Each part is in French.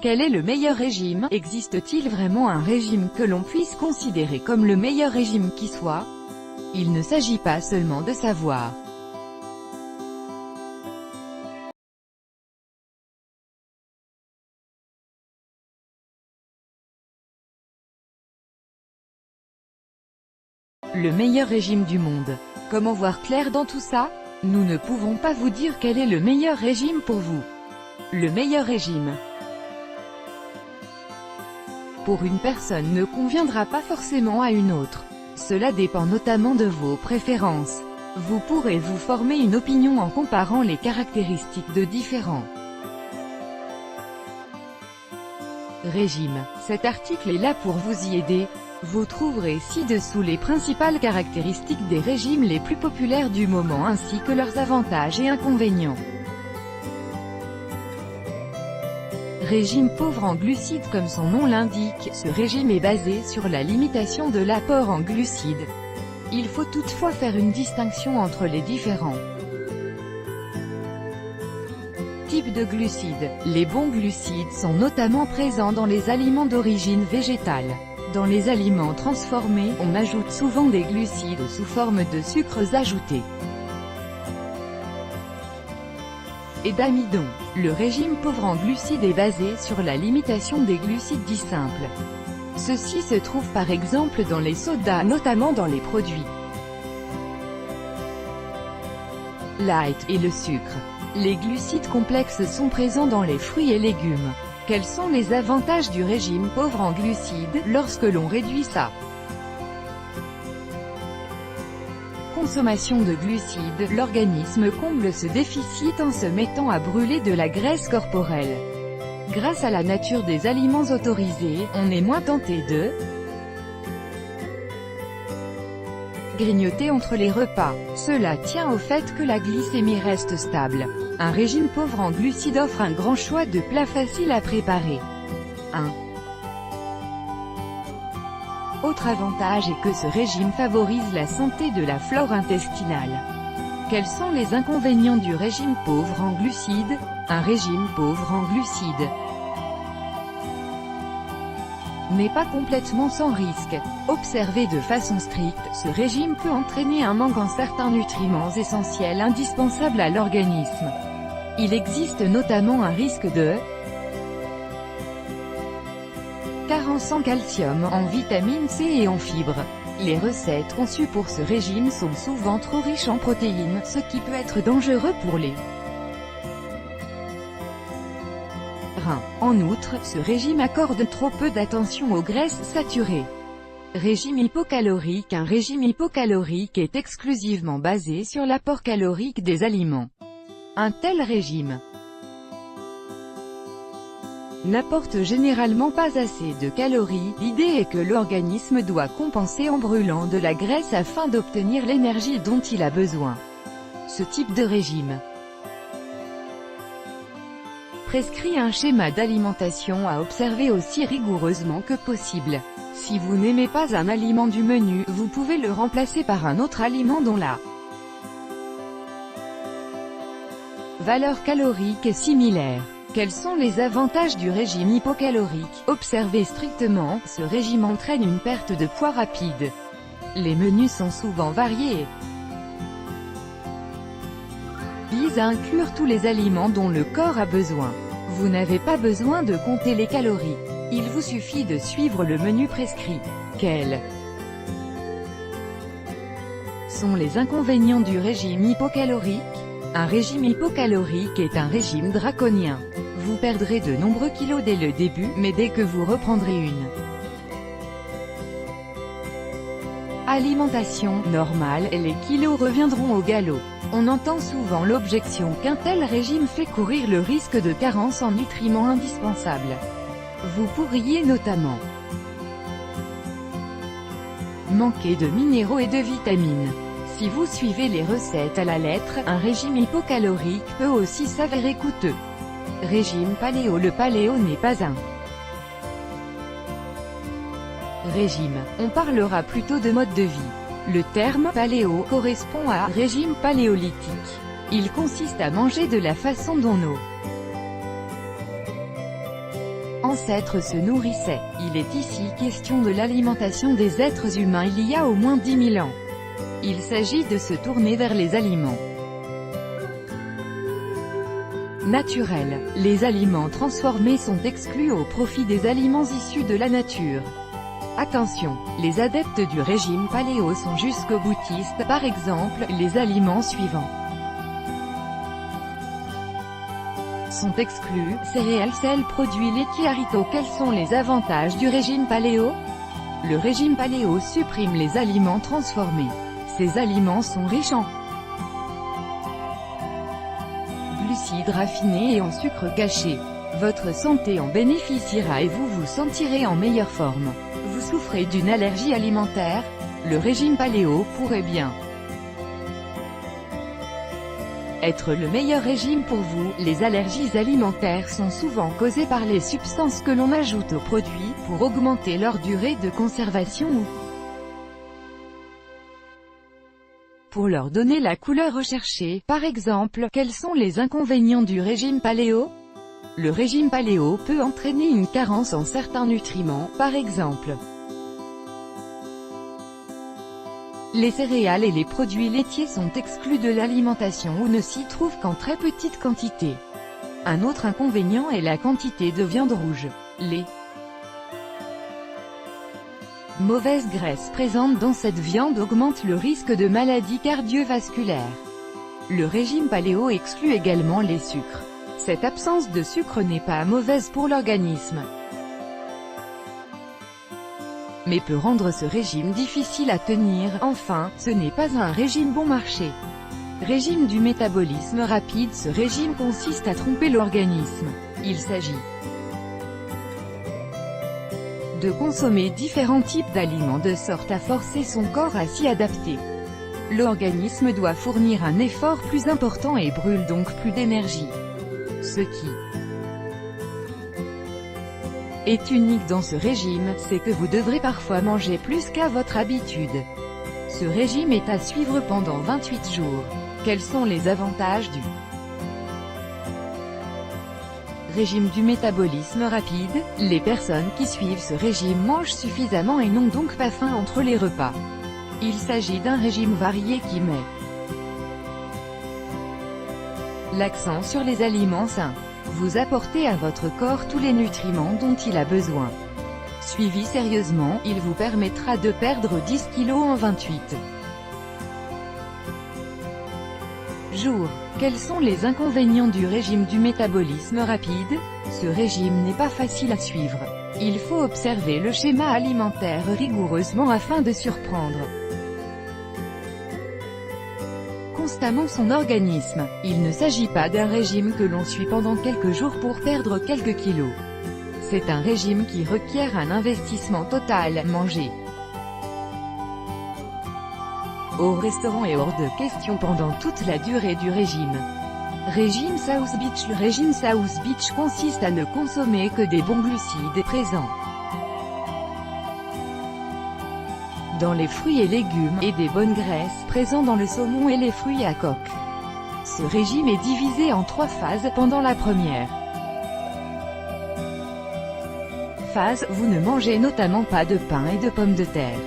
Quel est le meilleur régime? Existe-t-il vraiment un régime que l'on puisse considérer comme le meilleur régime qui soit? Il ne s'agit pas seulement de savoir le meilleur régime du monde. Comment voir clair dans tout ça? Nous ne pouvons pas vous dire quel est le meilleur régime pour vous. Le meilleur régime pour une personne ne conviendra pas forcément à une autre. Cela dépend notamment de vos préférences. Vous pourrez vous former une opinion en comparant les caractéristiques de différents régimes. Cet article est là pour vous y aider. Vous trouverez ci-dessous les principales caractéristiques des régimes les plus populaires du moment ainsi que leurs avantages et inconvénients. Régime pauvre en glucides. Comme son nom l'indique, ce régime est basé sur la limitation de l'apport en glucides. Il faut toutefois faire une distinction entre les différents types de glucides. Les bons glucides sont notamment présents dans les aliments d'origine végétale. Dans les aliments transformés, on ajoute souvent des glucides sous forme de sucres ajoutés et d'amidon. Le régime pauvre en glucides est basé sur la limitation des glucides dits simples. Ceux-ci se trouvent par exemple dans les sodas, notamment dans les produits light et le sucre. Les glucides complexes sont présents dans les fruits et légumes. Quels sont les avantages du régime pauvre en glucides? Lorsque l'on réduit sa consommation de glucides, l'organisme comble ce déficit en se mettant à brûler de la graisse corporelle. Grâce à la nature des aliments autorisés, on est moins tenté de grignoter entre les repas. Cela tient au fait que la glycémie reste stable. Un régime pauvre en glucides offre un grand choix de plats faciles à préparer. Autre avantage est que ce régime favorise la santé de la flore intestinale. Quels sont les inconvénients du régime pauvre en glucides? Un régime pauvre en glucides n'est pas complètement sans risque. Observé de façon stricte, ce régime peut entraîner un manque en certains nutriments essentiels indispensables à l'organisme. Il existe notamment un risque de carence en calcium, en vitamine C et en fibres. Les recettes conçues pour ce régime sont souvent trop riches en protéines, ce qui peut être dangereux pour les reins. En outre, ce régime accorde trop peu d'attention aux graisses saturées. Régime hypocalorique. Un régime hypocalorique est exclusivement basé sur l'apport calorique des aliments. Un tel régime n'apporte généralement pas assez de calories. L'idée est que l'organisme doit compenser en brûlant de la graisse afin d'obtenir l'énergie dont il a besoin. Ce type de régime prescrit un schéma d'alimentation à observer aussi rigoureusement que possible. Si vous n'aimez pas un aliment du menu, vous pouvez le remplacer par un autre aliment dont la valeur calorique est similaire. Quels sont les avantages du régime hypocalorique? Observé strictement, ce régime entraîne une perte de poids rapide. Les menus sont souvent variés et visent à inclure tous les aliments dont le corps a besoin. Vous n'avez pas besoin de compter les calories. Il vous suffit de suivre le menu prescrit. Quels sont les inconvénients du régime hypocalorique? Un régime hypocalorique est un régime draconien. Vous perdrez de nombreux kilos dès le début, mais dès que vous reprendrez une alimentation normale, les kilos reviendront au galop. On entend souvent l'objection qu'un tel régime fait courir le risque de carence en nutriments indispensables. Vous pourriez notamment manquer de minéraux et de vitamines. Si vous suivez les recettes à la lettre, un régime hypocalorique peut aussi s'avérer coûteux. Régime paléo. Le paléo n'est pas un régime. On parlera plutôt de mode de vie. Le terme « paléo » correspond à « régime paléolithique ». Il consiste à manger de la façon dont nos ancêtres se nourrissaient. Il est ici question de l'alimentation des êtres humains il y a au moins 10 000 ans. Il s'agit de se tourner vers les aliments naturels. Les aliments transformés sont exclus au profit des aliments issus de la nature. Attention, les adeptes du régime paléo sont jusqu'au-boutistes, par exemple, les aliments suivants sont exclus: céréales, sel, produits laitiers, haricots. Quels sont les avantages du régime paléo? Le régime paléo supprime les aliments transformés. Ces aliments sont riches en glucides raffinés et en sucre caché. Votre santé en bénéficiera et vous vous sentirez en meilleure forme. Vous souffrez d'une allergie alimentaire? Le régime paléo pourrait bien être le meilleur régime pour vous. Les allergies alimentaires sont souvent causées par les substances que l'on ajoute aux produits, pour augmenter leur durée de conservation ou pour leur donner la couleur recherchée. Par exemple, quels sont les inconvénients du régime paléo? Le régime paléo peut entraîner une carence en certains nutriments, par exemple les céréales et les produits laitiers sont exclus de l'alimentation ou ne s'y trouvent qu'en très petite quantité. Un autre inconvénient est la quantité de viande rouge. Les mauvaises graisses présentes dans cette viande augmentent le risque de maladies cardiovasculaires. Le régime paléo exclut également les sucres. Cette absence de sucre n'est pas mauvaise pour l'organisme, mais peut rendre ce régime difficile à tenir. Enfin, ce n'est pas un régime bon marché. Régime du métabolisme rapide. Ce régime consiste à tromper l'organisme. Il s'agit de consommer différents types d'aliments de sorte à forcer son corps à s'y adapter. L'organisme doit fournir un effort plus important et brûle donc plus d'énergie. Ce qui est unique dans ce régime, c'est que vous devrez parfois manger plus qu'à votre habitude. Ce régime est à suivre pendant 28 jours. Quels sont les avantages du régime du métabolisme rapide? Les personnes qui suivent ce régime mangent suffisamment et n'ont donc pas faim entre les repas. Il s'agit d'un régime varié qui met l'accent sur les aliments sains. Vous apportez à votre corps tous les nutriments dont il a besoin. Suivi sérieusement, il vous permettra de perdre 10 kg en 28 jours. Quels sont les inconvénients du régime du métabolisme rapide? Ce régime n'est pas facile à suivre. Il faut observer le schéma alimentaire rigoureusement afin de surprendre constamment son organisme. Il ne s'agit pas d'un régime que l'on suit pendant quelques jours pour perdre quelques kilos. C'est un régime qui requiert un investissement total. Manger au restaurant est hors de question pendant toute la durée du régime. Régime South Beach. Le régime South Beach consiste à ne consommer que des bons glucides présents dans les fruits et légumes, et des bonnes graisses, présents dans le saumon et les fruits à coque. Ce régime est divisé en 3 phases. Pendant la première phase, vous ne mangez notamment pas de pain et de pommes de terre.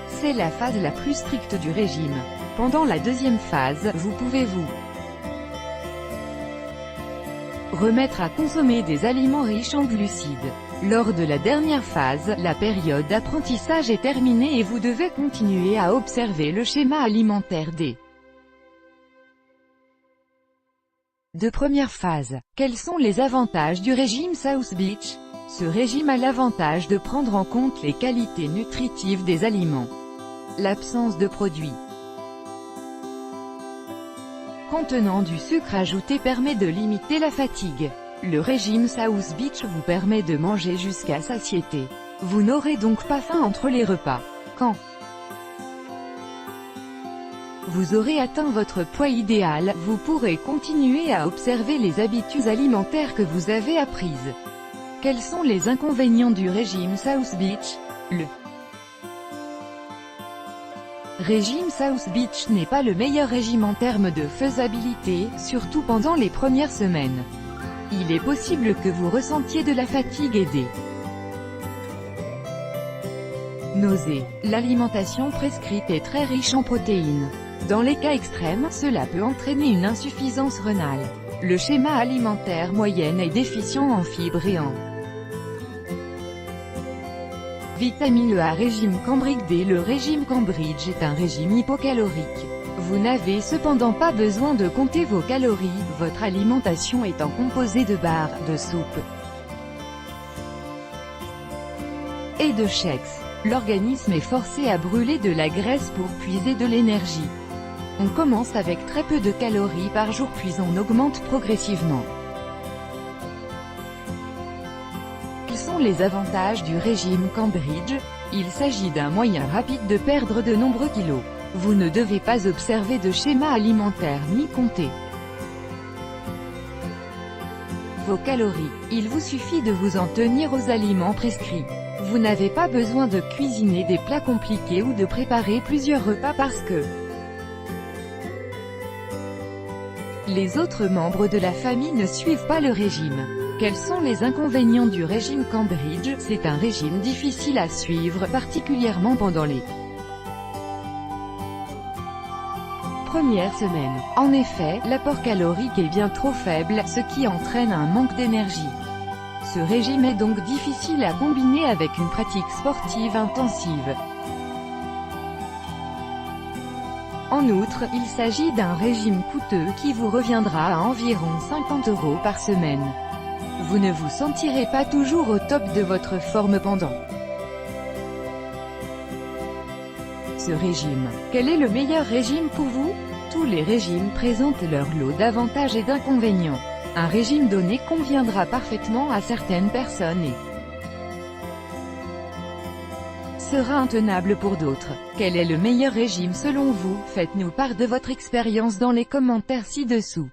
C'est la phase la plus stricte du régime. Pendant la deuxième phase, vous pouvez vous remettre à consommer des aliments riches en glucides. Lors de la dernière phase, la période d'apprentissage est terminée et vous devez continuer à observer le schéma alimentaire des 2 premières phases. Quels sont les avantages du régime South Beach? Ce régime a l'avantage de prendre en compte les qualités nutritives des aliments. L'absence de produits contenant du sucre ajouté permet de limiter la fatigue. Le régime South Beach vous permet de manger jusqu'à satiété. Vous n'aurez donc pas faim entre les repas. Quand vous aurez atteint votre poids idéal, vous pourrez continuer à observer les habitudes alimentaires que vous avez apprises. Quels sont les inconvénients du régime South Beach? Le Régime South Beach n'est pas le meilleur régime en termes de faisabilité, surtout pendant les premières semaines. Il est possible que vous ressentiez de la fatigue et des nausées. L'alimentation prescrite est très riche en protéines. Dans les cas extrêmes, cela peut entraîner une insuffisance rénale. Le schéma alimentaire moyen est déficient en fibres et en vitamine E. Régime Cambridge D. Le régime Cambridge est un régime hypocalorique. Vous n'avez cependant pas besoin de compter vos calories, votre alimentation étant composée de barres, de soupe et de shakes. L'organisme est forcé à brûler de la graisse pour puiser de l'énergie. On commence avec très peu de calories par jour puis on augmente progressivement. Quels sont les avantages du régime Cambridge? Il s'agit d'un moyen rapide de perdre de nombreux kilos. Vous ne devez pas observer de schéma alimentaire ni compter vos calories. Il vous suffit de vous en tenir aux aliments prescrits. Vous n'avez pas besoin de cuisiner des plats compliqués ou de préparer plusieurs repas parce que les autres membres de la famille ne suivent pas le régime. Quels sont les inconvénients du régime Cambridge? C'est un régime difficile à suivre, particulièrement pendant les premières semaines. En effet, l'apport calorique est bien trop faible, ce qui entraîne un manque d'énergie. Ce régime est donc difficile à combiner avec une pratique sportive intensive. En outre, il s'agit d'un régime coûteux qui vous reviendra à environ 50 € par semaine. Vous ne vous sentirez pas toujours au top de votre forme pendant ce régime. Quel est le meilleur régime pour vous? Tous les régimes présentent leur lot d'avantages et d'inconvénients. Un régime donné conviendra parfaitement à certaines personnes et sera intenable pour d'autres. Quel est le meilleur régime selon vous? Faites-nous part de votre expérience dans les commentaires ci-dessous.